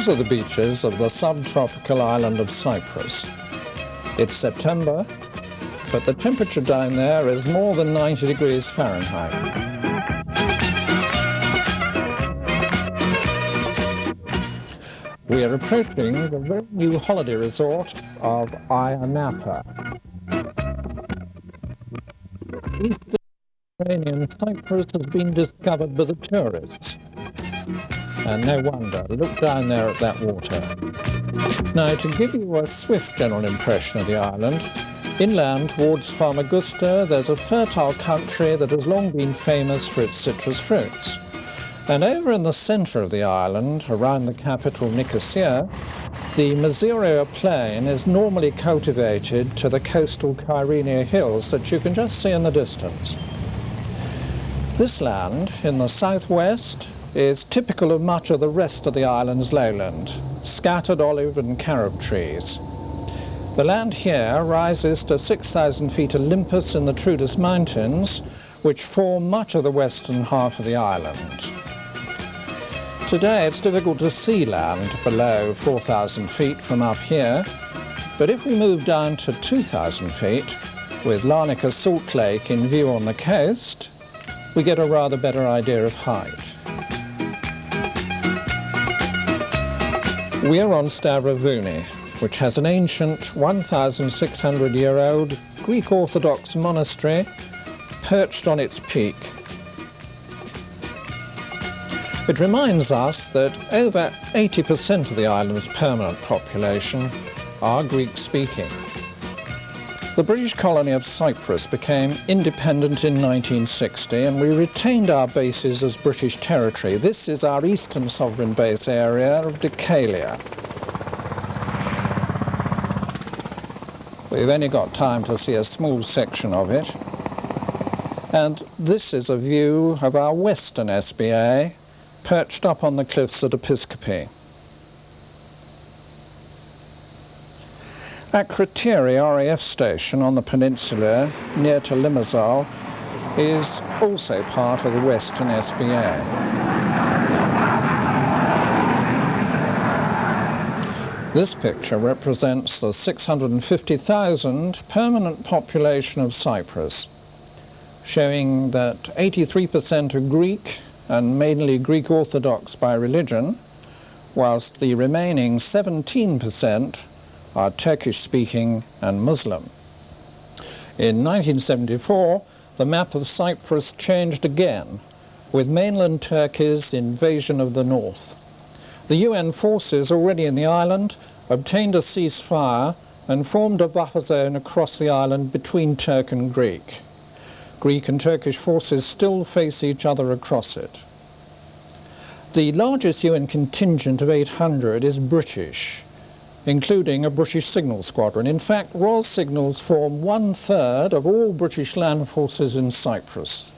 These are the beaches of the subtropical island of Cyprus. It's September, but the temperature down there is more than 90 degrees Fahrenheit. We are approaching the very new holiday resort of Ayia Napa. Eastern Mediterranean Cyprus has been discovered by the tourists. And no wonder, look down there at that water. Now, to give you a swift general impression of the island, inland towards Famagusta, there's a fertile country that has long been famous for its citrus fruits. And over in the centre of the island, around the capital Nicosia, the Masiria plain is normally cultivated to the coastal Kyrenia hills that you can just see in the distance. This land in the southwest is typical of much of the rest of the island's lowland, scattered olive and carob trees. The land here rises to 6,000 feet Olympus in the Troodos Mountains, which form much of the western half of the island. Today it's difficult to see land below 4,000 feet from up here, but if we move down to 2,000 feet, with Larnaca Salt Lake in view on the coast, we get a rather better idea of height. We are on Stavrovouni, which has an ancient 1,600-year-old Greek Orthodox monastery perched on its peak. It reminds us that over 80% of the island's permanent population are Greek-speaking. The British colony of Cyprus became independent in 1960, and we retained our bases as British territory. This is our eastern sovereign base area of Decalia. We've only got time to see a small section of it. And this is a view of our western SBA, perched up on the cliffs at Episcopi. Akrotiri RAF station on the peninsula near to Limassol is also part of the western SBA. This picture represents the 650,000 permanent population of Cyprus, showing that 83% are Greek and mainly Greek Orthodox by religion, whilst the remaining 17% are Turkish-speaking and Muslim. In 1974, the map of Cyprus changed again, with mainland Turkey's invasion of the north. The UN forces already in the island obtained a ceasefire and formed a buffer zone across the island between Turk and Greek. Greek and Turkish forces still face each other across it. The largest UN contingent of 800 is British, including a British signal squadron. In fact, Royal Signals form 1/3 of all British land forces in Cyprus.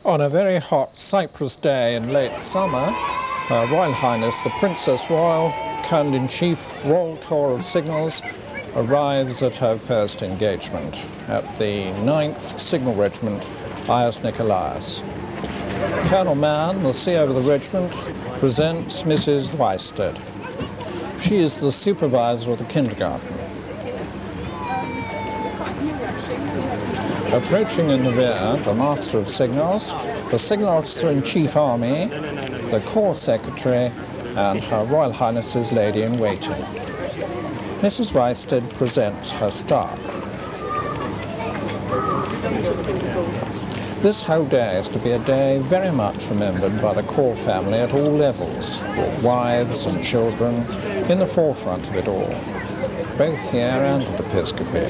On a very hot Cyprus day in late summer, Her Royal Highness the Princess Royal, Colonel-in-Chief, Royal Corps of Signals, arrives at her first engagement at the 9th Signal Regiment, Ias Nikolaos. Colonel Mann, the CO of the regiment, presents Mrs. Weisted. She is the supervisor of the kindergarten. Approaching in the rear, the Master of Signals, the Signal Officer-in-Chief Army, the Corps Secretary, and Her Royal Highness's Lady-in-Waiting. Mrs. Weisted presents her staff. This whole day is to be a day very much remembered by the Corps family at all levels, with wives and children in the forefront of it all, both here and at Episcopi.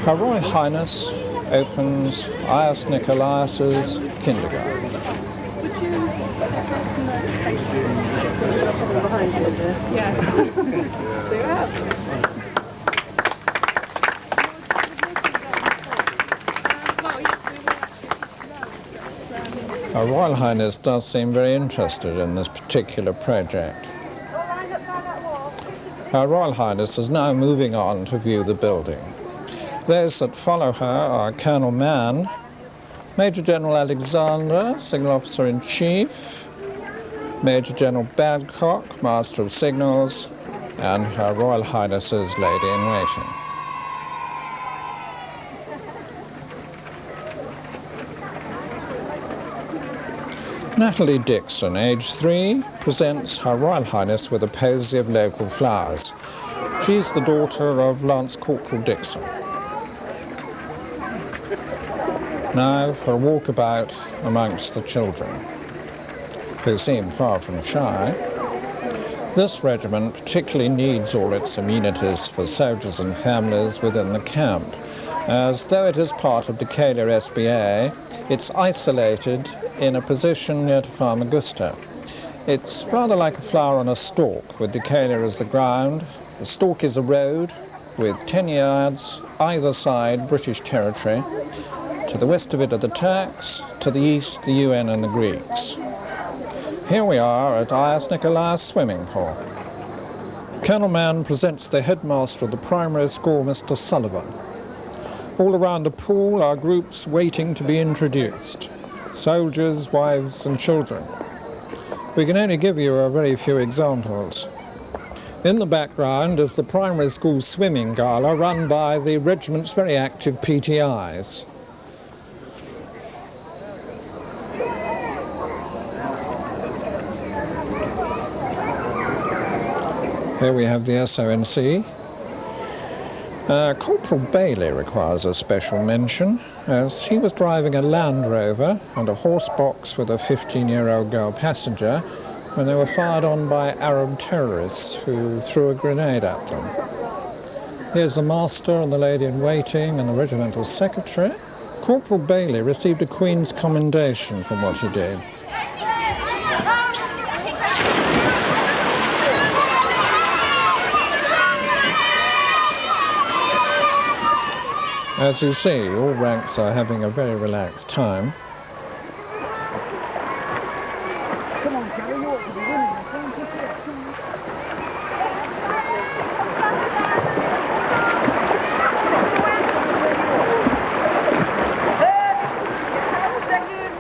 Her Royal Highness opens Ias Nikolaos's kindergarten. Her Royal Highness does seem very interested in this particular project. Her Royal Highness is now moving on to view the building. Those that follow her are Colonel Mann, Major General Alexander, Signal Officer-in-Chief, Major General Babcock, Master of Signals, and Her Royal Highness's Lady-in-Waiting. Natalie Dixon, age 3, presents Her Royal Highness with a posy of local flowers. She's the daughter of Lance Corporal Dixon. Now for a walkabout amongst the children, who seem far from shy. This regiment particularly needs all its amenities for soldiers and families within the camp, as though it is part of Decalia SBA, it's isolated in a position near to Famagusta. It's rather like a flower on a stalk, with Decalia as the ground. The stalk is a road with 10 yards either side British territory. To the west of it are the Turks, to the east the UN and the Greeks. Here we are at Ias Nikolaos swimming pool. Colonel Mann presents the headmaster of the primary school, Mr. Sullivan. All around the pool are groups waiting to be introduced. Soldiers, wives and children. We can only give you a very few examples. In the background is the primary school swimming gala run by the regiment's very active PTIs. Here we have the SONC. Corporal Bailey requires a special mention, as he was driving a Land Rover and a horse box with a 15-year-old girl passenger when they were fired on by Arab terrorists who threw a grenade at them. Here's the master and the lady-in-waiting and the regimental secretary. Corporal Bailey received a Queen's commendation for what he did. As you see, all ranks are having a very relaxed time.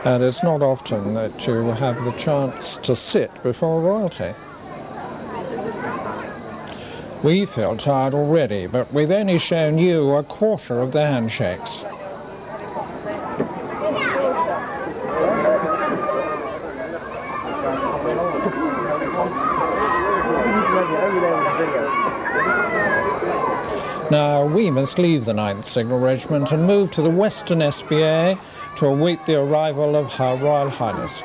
And it's not often that you have the chance to sit before royalty. We feel tired already, but we've only shown you a quarter of the handshakes. Now, we must leave the 9th Signal Regiment and move to the Western SBA to await the arrival of Her Royal Highness.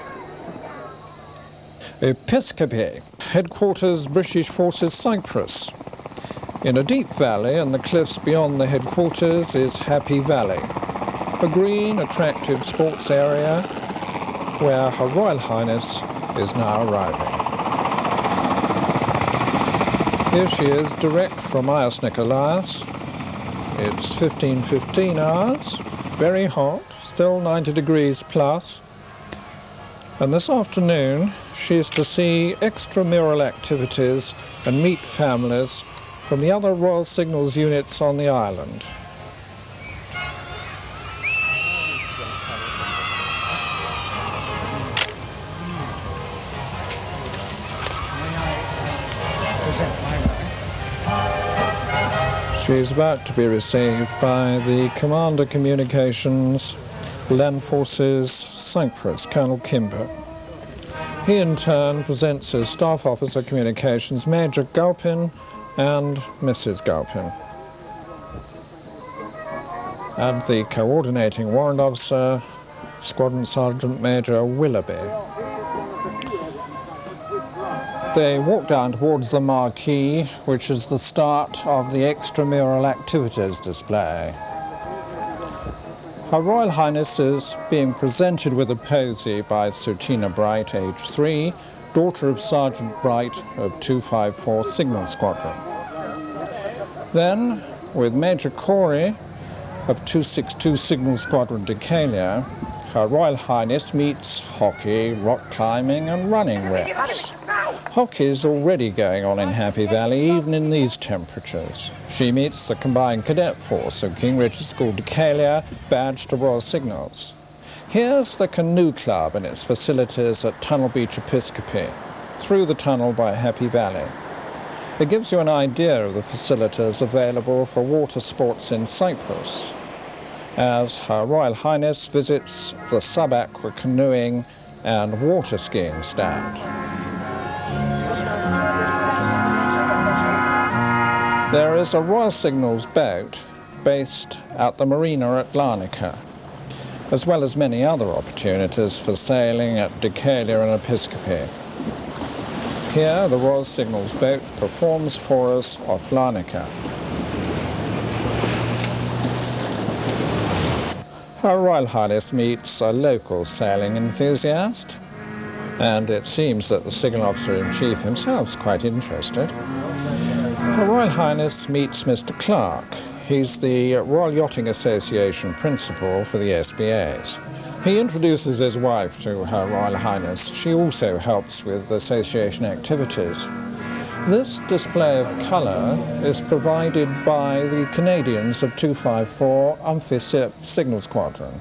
Episcopi, Headquarters British Forces Cyprus. In a deep valley and the cliffs beyond the headquarters is Happy Valley, a green, attractive sports area where Her Royal Highness is now arriving. Here she is, direct from Ias Nikolaos. It's 15:15 hours, very hot, still 90 degrees plus. And this afternoon, she is to see extramural activities and meet families from the other Royal Signals units on the island. She is about to be received by the Commander Communications, Land Forces, Cyprus, Colonel Kimber. He in turn presents his Staff Officer Communications, Major Galpin, and Mrs. Galpin. And the Coordinating Warrant Officer, Squadron Sergeant Major Willoughby. They walk down towards the marquee, which is the start of the extramural activities display. Her Royal Highness is being presented with a posy by Sutina Bright, age 3, daughter of Sergeant Bright of 254 Signal Squadron. Then, with Major Corey of 262 Signal Squadron Decalia, Her Royal Highness meets hockey, rock climbing and running reps. Hockey's already going on in Happy Valley, even in these temperatures. She meets the combined cadet force of King Richard's School Decalia, badged to Royal Signals. Here's the Canoe Club and its facilities at Tunnel Beach Episcopi, through the tunnel by Happy Valley. It gives you an idea of the facilities available for water sports in Cyprus, as Her Royal Highness visits the sub-aqua canoeing and water skiing stand. There is a Royal Signals boat based at the marina at Larnaca, as well as many other opportunities for sailing at Decalia and Episcopi. Here, the Royal Signals boat performs for us off Larnaca. Her Royal Highness meets a local sailing enthusiast, and it seems that the Signal Officer-in-Chief himself is quite interested. Her Royal Highness meets Mr. Clark. He's the Royal Yachting Association principal for the SBAs. He introduces his wife to Her Royal Highness. She also helps with association activities. This display of colour is provided by the Canadians of 254 Amphicip Signal Squadron.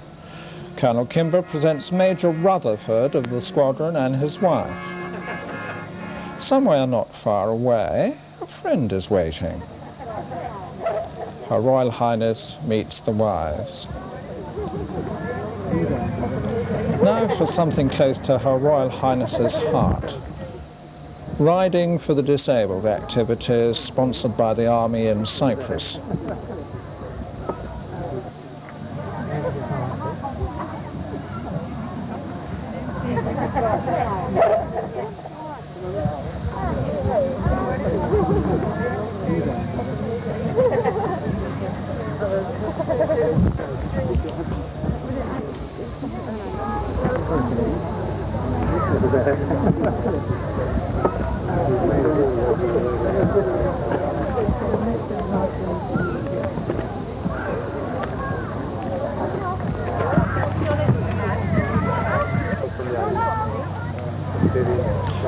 Colonel Kimber presents Major Rutherford of the squadron and his wife. Somewhere not far away, a friend is waiting. Her Royal Highness meets the wives. Now for something close to Her Royal Highness's heart. Riding for the Disabled activities sponsored by the Army in Cyprus.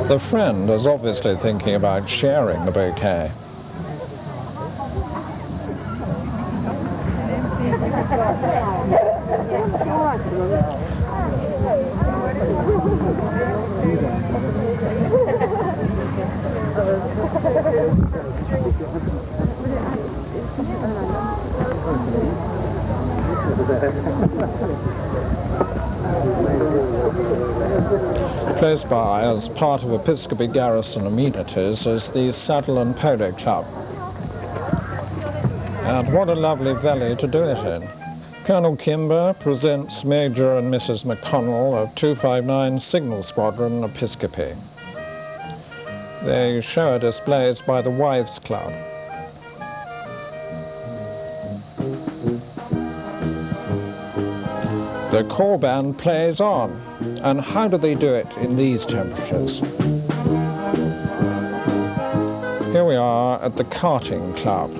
The friend is obviously thinking about sharing the bouquet. Close by, as part of Episcopi Garrison amenities, is the Saddle and Polo Club. And what a lovely valley to do it in. Colonel Kimber presents Major and Mrs. McConnell of 259 Signal Squadron Episcopi. They show displays by the Wives Club. The corps band plays on. And how do they do it in these temperatures? Here we are at the Karting Club.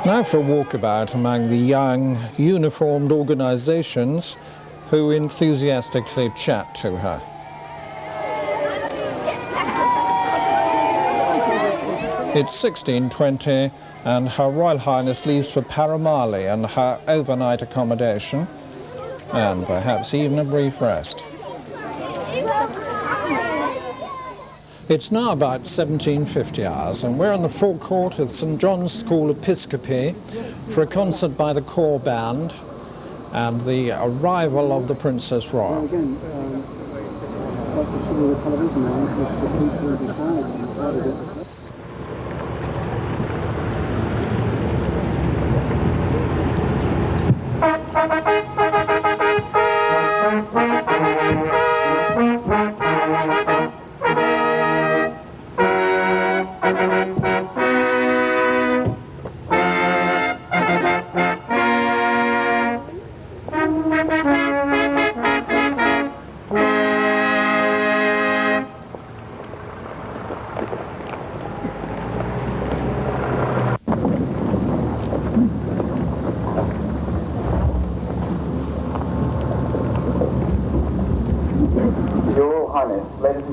Now for a walkabout among the young, uniformed organisations who enthusiastically chat to her. It's 16:20 and Her Royal Highness leaves for Paramali and her overnight accommodation, and perhaps even a brief rest. It's now about 1750 hours and we're in the forecourt of St John's School Episcopi for a concert by the corps band and the arrival of the Princess Royal.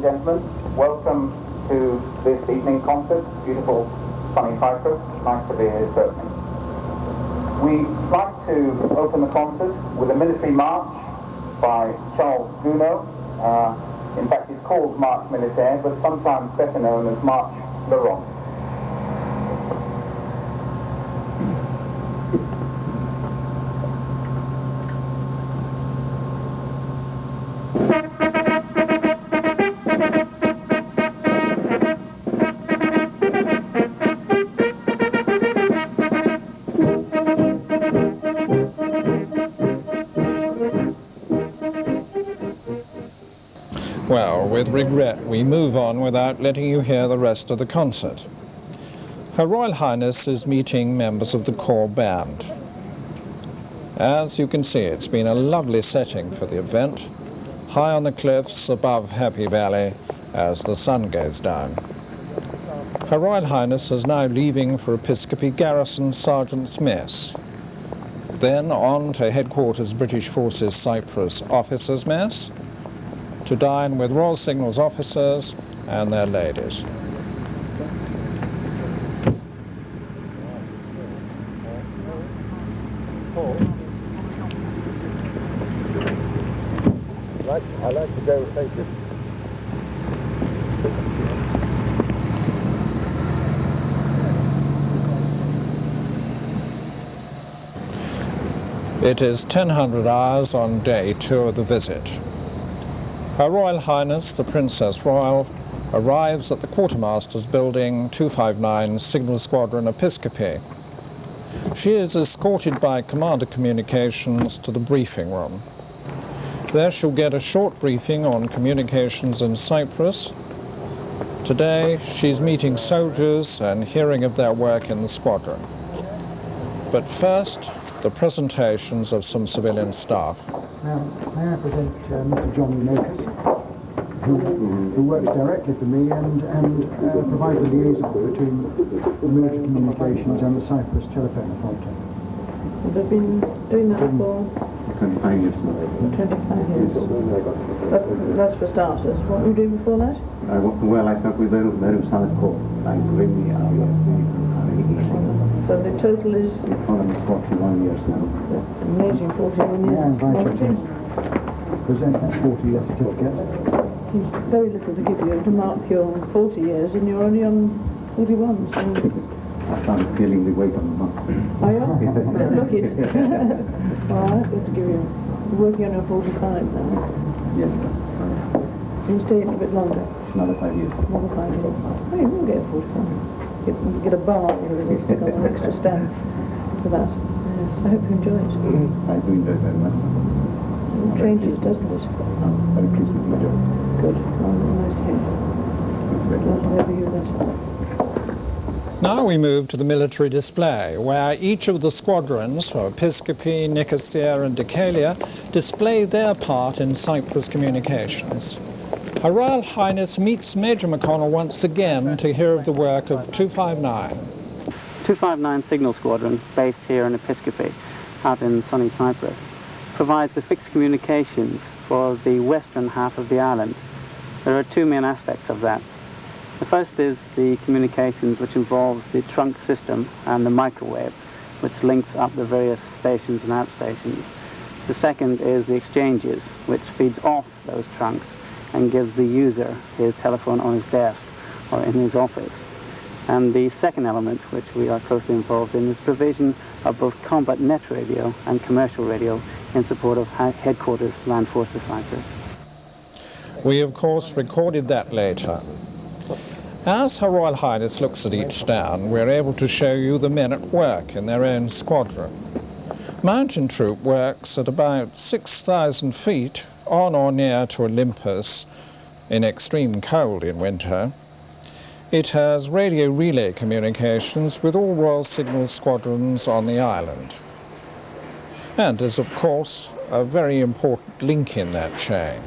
gentlemen, welcome to this evening concert. Beautiful, sunny Cyprus. Nice to be here, certainly. We'd like to open the concert with a military march by Charles Gounod. In fact, it's called Marche Militaire, but sometimes better known as Marche Le Rond. Well, with regret, we move on without letting you hear the rest of the concert. Her Royal Highness is meeting members of the corps band. As you can see, it's been a lovely setting for the event, high on the cliffs above Happy Valley as the sun goes down. Her Royal Highness is now leaving for Episcopi Garrison Sergeant's Mess, then on to Headquarters British Forces Cyprus Officers' Mess, to dine with Royal Signals officers and their ladies. I like to go with faces. It is 1000 hours on day 2 of the visit. Her Royal Highness, the Princess Royal, arrives at the Quartermaster's Building 259 Signal Squadron Episcopi. She is escorted by Commander Communications to the briefing room. There she'll get a short briefing on communications in Cyprus. Today she's meeting soldiers and hearing of their work in the squadron. But first, the presentations of some civilian staff. Now, may I present Mr. John Nokas, who works directly for me and provides the liaison between military communications and the Cyprus telephone authority. We've been doing that for 25 years now. 25 years. That's for starters. What were you doing before that? Well, I thought we were very solid corps. I bring the So the total is economy 41 years now. amazing, 41 years. Yeah, I invite you to present that 40-year certificate. Seems very little to give you to mark your 40 years, and you're only on 41. So. I started feeling the weight on the month. Are you? Look it. All right, good to give you. You're working on your 45 now. Yes. You stay a bit longer. Another 5 years. Another 5 years. Oh, you will get 45. You get a bar, you stick on an extra stamp for that. Yes, I hope you enjoy it. I do enjoy very much. It changes, doesn't it? Very pleased with the job. Good. Well, nice to hear. Glad to have you that. Now we move to the military display, where each of the squadrons, for Episcopi, Nicosia and Decalia, display their part in Cyprus communications. Her Royal Highness meets Major McConnell once again to hear of the work of 259. 259 Signal Squadron, based here in Episcopi, out in sunny Cyprus, provides the fixed communications for the western half of the island. There are two main aspects of that. The first is the communications, which involves the trunk system and the microwave, which links up the various stations and outstations. The second is the exchanges, which feeds off those trunks and gives the user his telephone on his desk or in his office. And the second element, which we are closely involved in, is provision of both combat net radio and commercial radio in support of Headquarters Land Forces Cyprus. We, of course, recorded that later. As Her Royal Highness looks at each stand, we're able to show you the men at work in their own squadron. Mountain Troop works at about 6,000 feet on or near to Olympus in extreme cold in winter. It has radio relay communications with all Royal Signal squadrons on the island, and is, of course, a very important link in that chain.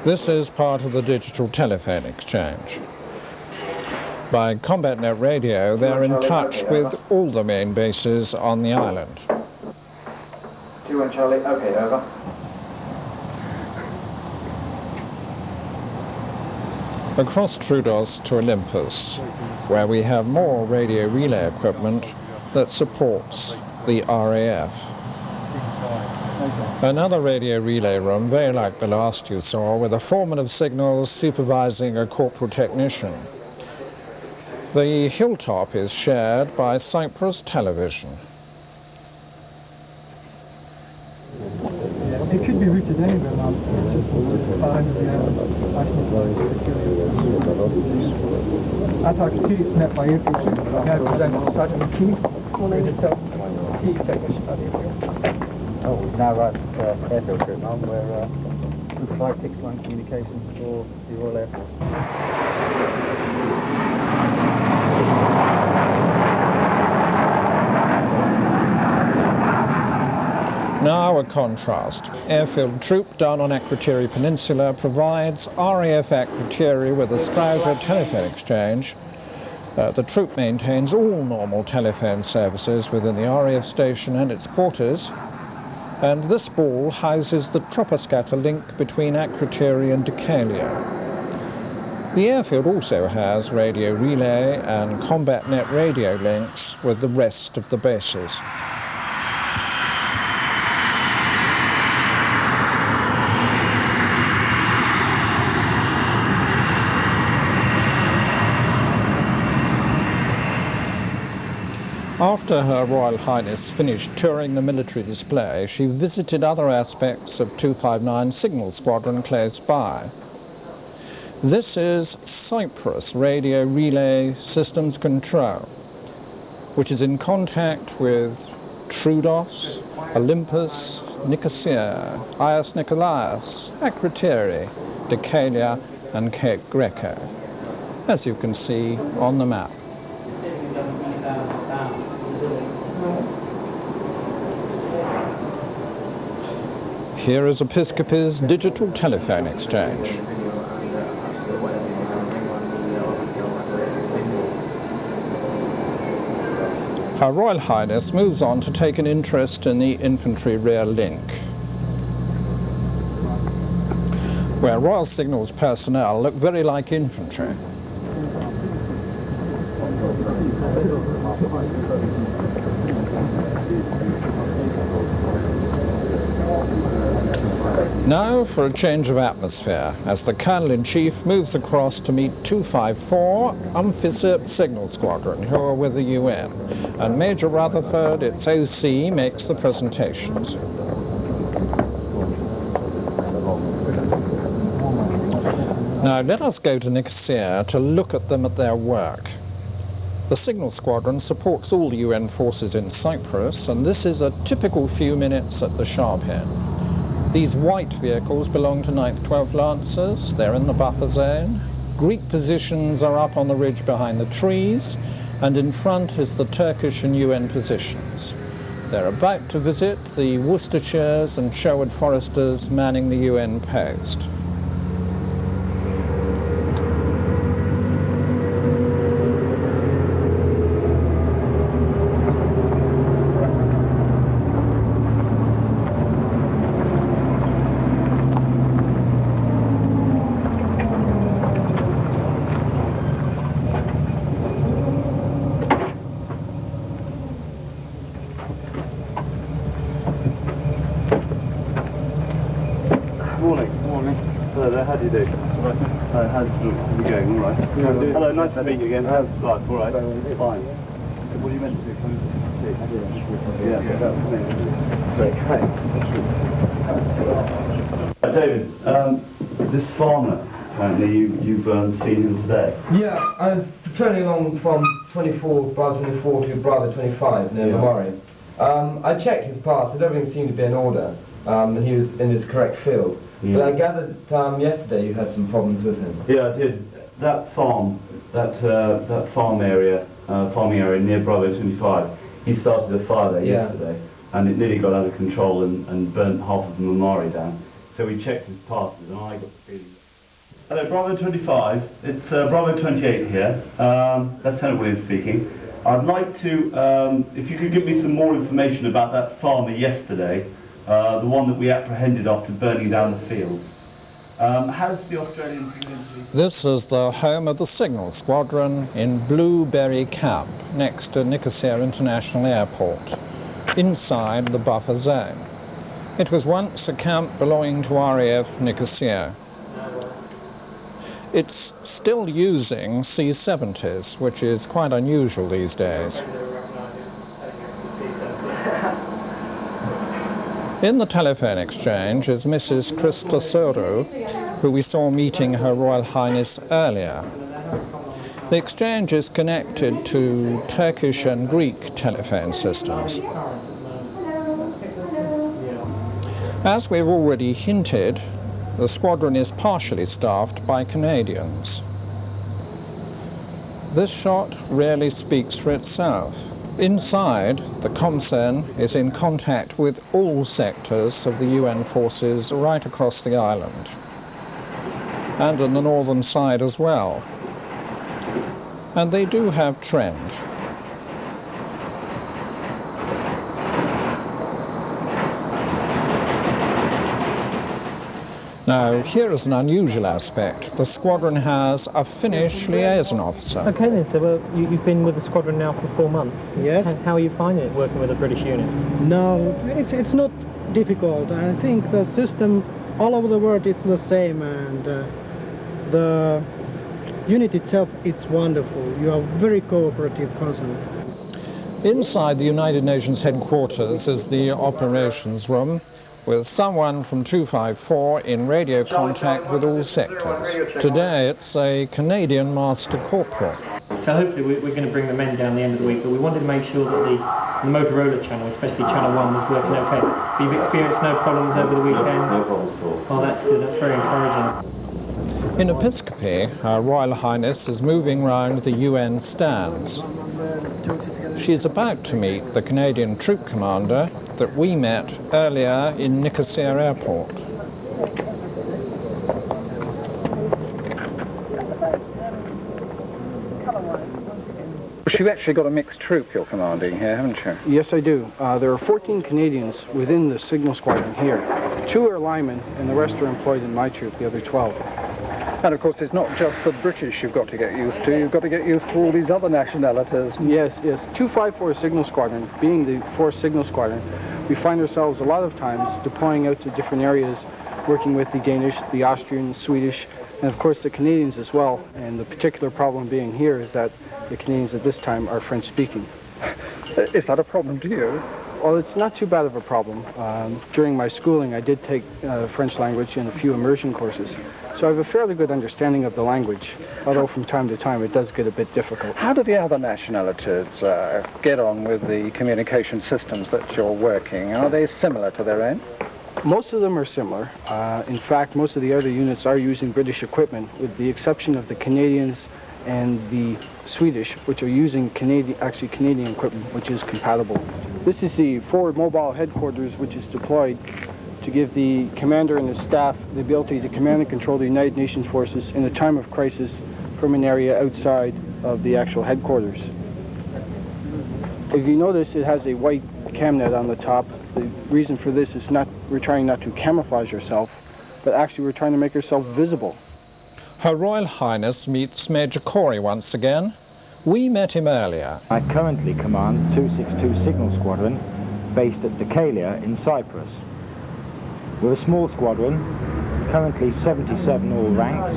This is part of the digital telephone exchange. By combat net radio, they're in touch with all the main bases on the island. 2 and Charlie, okay, over. across Troodos to Olympus, where we have more radio relay equipment that supports the RAF. Another radio relay room, very like the last you saw, with a foreman of signals supervising a corporal technician. The hilltop is shared by Cyprus Television. It could be routed anywhere, man. Antarctica is met by infantry. Now presented Sergeant Key. Key technician at the airfield. Oh, we've now arrived at airfield trip now, where we provide fixed line communications for the Royal Air Force. Now a contrast. Airfield Troop down on Akrotiri Peninsula provides RAF Akrotiri with a Strauja telephone exchange. The troop maintains all normal telephone services within the RAF station and its quarters. And this ball houses the troposcatter link between Akrotiri and Decalia. The airfield also has radio relay and combat net radio links with the rest of the bases. After Her Royal Highness finished touring the military display, she visited other aspects of 259 Signal Squadron close by. This is Cyprus Radio Relay Systems Control, which is in contact with Troodos, Olympus, Nicosia, Ias Nikolaos, Akrotiri, Decalia and Cape Greco, as you can see on the map. Here is Episcopi's digital telephone exchange. Her Royal Highness moves on to take an interest in the infantry rear link, where Royal Signals personnel look very like infantry. Now for a change of atmosphere, as the Colonel-in-Chief moves across to meet 254 Umphysip Signal Squadron, who are with the UN, and Major Rutherford, its OC, makes the presentations. Now let us go to Nicosia to look at them at their work. The Signal Squadron supports all the UN forces in Cyprus, and this is a typical few minutes at the sharp end. These white vehicles belong to 9th 12th Lancers. They're in the buffer zone. Greek positions are up on the ridge behind the trees, and in front is the Turkish and UN positions. They're about to visit the Worcestershires and Sherwood Foresters manning the UN post. How do you do? Right. How's it going? All right. Yeah, hello, nice to meet you again. How's life? All right. Fine. What are you meant to do? Come and see? David, this farmer, apparently you've seen him today. Yeah, I was patrolling along from Bravo 24 to Bravo 25 near Murray. I checked his pass, everything seemed to be in order, and he was in his correct field. Yeah. But I gathered yesterday you had some problems with him. Yeah, I did. That farm, that farming area near Bravo 25, he started a fire there yesterday, and it nearly got out of control and burnt half of the Mamari down. So we checked his passes, and I got the feeling. Hello, Bravo 25. It's Bravo 28 here. Lieutenant Williams speaking. I'd like to, if you could give me some more information about that farmer yesterday. The one that we apprehended after burning down the field. Has the Australian community... This is the home of the Signal Squadron in Blueberry Camp, next to Nicosia International Airport, inside the buffer zone. It was once a camp belonging to RAF Nicosia. It's still using C-70s, which is quite unusual these days. In the telephone exchange is Mrs. Christosourou, who we saw meeting Her Royal Highness earlier. The exchange is connected to Turkish and Greek telephone systems. As we've already hinted, the squadron is partially staffed by Canadians. This shot rarely speaks for itself. Inside, the Comsen is in contact with all sectors of the UN forces right across the island, and on the northern side as well. And they do have trend. Now, here is an unusual aspect. The squadron has a Finnish liaison officer. Okay then, so you've been with the squadron now for 4 months. Yes. How are you finding it working with a British unit? No, it's not difficult. I think the system all over the world it's the same, and the unit itself it's wonderful. You are a very cooperative person. Inside the United Nations headquarters is the operations room, with someone from 254 in radio contact with all sectors. Today it's a Canadian Master Corporal. So hopefully we're going to bring the men down the end of the week, but we wanted to make sure that the Motorola channel, especially channel 1, was working okay. But you've experienced no problems over the weekend? No problems at all. Oh, that's good, that's very encouraging. In Episcopi, Her Royal Highness is moving round the UN stands. She's about to meet the Canadian troop commander that we met earlier in Nicosia Airport. You've actually got a mixed troop you're commanding here, haven't you? Yes, I do. There are 14 Canadians within the Signal Squadron here. 2 are linemen, and the rest are employed in my troop, the other 12. And of course it's not just the British you've got to get used to, you've got to get used to all these other nationalities. Yes. 254 Signal Squadron, being the 4th Signal Squadron, we find ourselves a lot of times deploying out to different areas, working with the Danish, the Austrian, Swedish, and of course the Canadians as well. And the particular problem being here is that the Canadians at this time are French speaking. Is that a problem to you? Well, it's not too bad of a problem. During my schooling I did take French language and a few immersion courses. So I have a fairly good understanding of the language, although from time to time it does get a bit difficult. How do the other nationalities get on with the communication systems that you're working? Are they similar to their own? Most of them are similar. In fact, most of the other units are using British equipment, with the exception of the Canadians and the Swedish, which are using Canadian equipment, which is compatible. This is the forward mobile headquarters, which is deployed to give the commander and his staff the ability to command and control the United Nations forces in a time of crisis from an area outside of the actual headquarters. If you notice, it has a white camnet on the top. The reason for this is we're trying not to camouflage ourselves, but actually we're trying to make ourselves visible. Her Royal Highness meets Major Corey once again. We met him earlier. I currently command 262 Signal Squadron based at Decalia in Cyprus. We're a small squadron, currently 77 all ranks,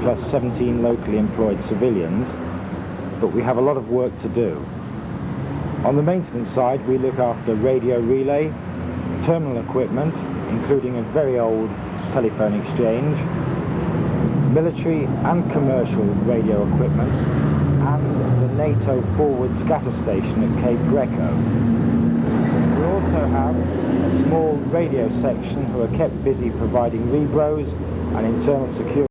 plus 17 locally employed civilians, but we have a lot of work to do. On the maintenance side, we look after radio relay, terminal equipment, including a very old telephone exchange, military and commercial radio equipment, and the NATO forward scatter station at Cape Greco. We also have a small radio section who are kept busy providing rebros and internal security.